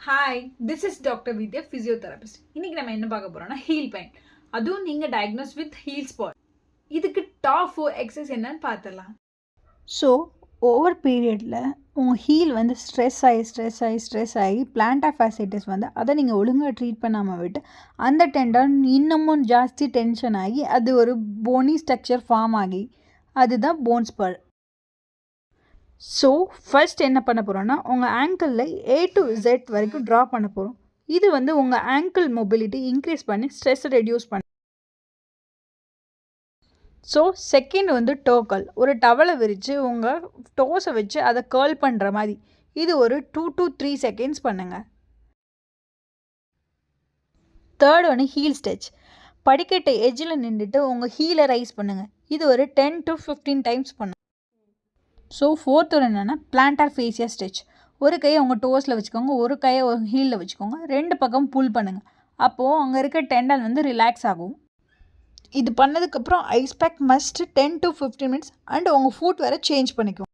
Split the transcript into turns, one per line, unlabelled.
Hi, this is doctor Vidya, physiotherapist. இன்னைக்கு நம்ம என்ன பார்க்க போறோம்னா ஹீல் பெயின். அதுவும் நீங்கள் டயக்னோஸ் வித் ஹீல் ஸ்பாட். இதுக்கு டாப் 4 எக்ஸசைஸ் என்னன்னு பார்த்துடலாம்.
ஸோ ஓவர் பீரியடில் உங்கள் ஹீல் வந்து ஸ்ட்ரெஸ் ஆகி பிளான்டா ஃபேசைட்டிஸ் வந்து அதை நீங்கள் ஒழுங்காக ட்ரீட் பண்ணாமல் விட்டு அந்த டெண்டன் இன்னமும் ஜாஸ்தி டென்ஷன் ஆகி அது ஒரு போனி ஸ்ட்ரக்சர் ஃபார்ம் ஆகி அதுதான் போன் ஸ்பர். ஸோ ஃபர்ஸ்ட் என்ன பண்ண போகிறோன்னா உங்கள் ஆங்கிளில் A to Z வரைக்கும் ட்ரா பண்ண போகிறோம். இது வந்து உங்கள் ஆங்கிள் மொபிலிட்டி இன்க்ரீஸ் பண்ணி ஸ்ட்ரெஸ்ஸை ரெடியூஸ் பண்ண. ஸோ செகண்ட் வந்து டோக்கல், ஒரு டவலை விரித்து உங்கள் டோஸை வச்சு அதை கேர்ள் பண்ணுற மாதிரி இது ஒரு 2 to 3 செகண்ட்ஸ் பண்ணுங்கள். தேர்ட் ஒன்று ஹீல் ஸ்டெச், படிக்கட்டை எஜ்ஜில் நின்றுட்டு உங்கள் ஹீலை ரைஸ் பண்ணுங்கள். இது ஒரு 10 to 15 டைம்ஸ் பண்ணுங்கள். ஸோ ஃபோர்த் ஒரு என்னென்னா பிளான்டார் ஃபேசியா ஸ்ட்ரெச், ஒரு கையை உங்கள் டோஸில் வச்சுக்கோங்க, ஒரு கையை ஹீலில் வச்சுக்கோங்க, ரெண்டு பக்கம் புல் பண்ணுங்கள். அப்போது அங்கே இருக்க டெண்டன் வந்து ரிலாக்ஸ் ஆகும். இது பண்ணதுக்கப்புறம் ice pack must 10 to 15 minutes and உங்கள் ஃபுட் வேறு சேஞ்ச் பண்ணிக்கும்.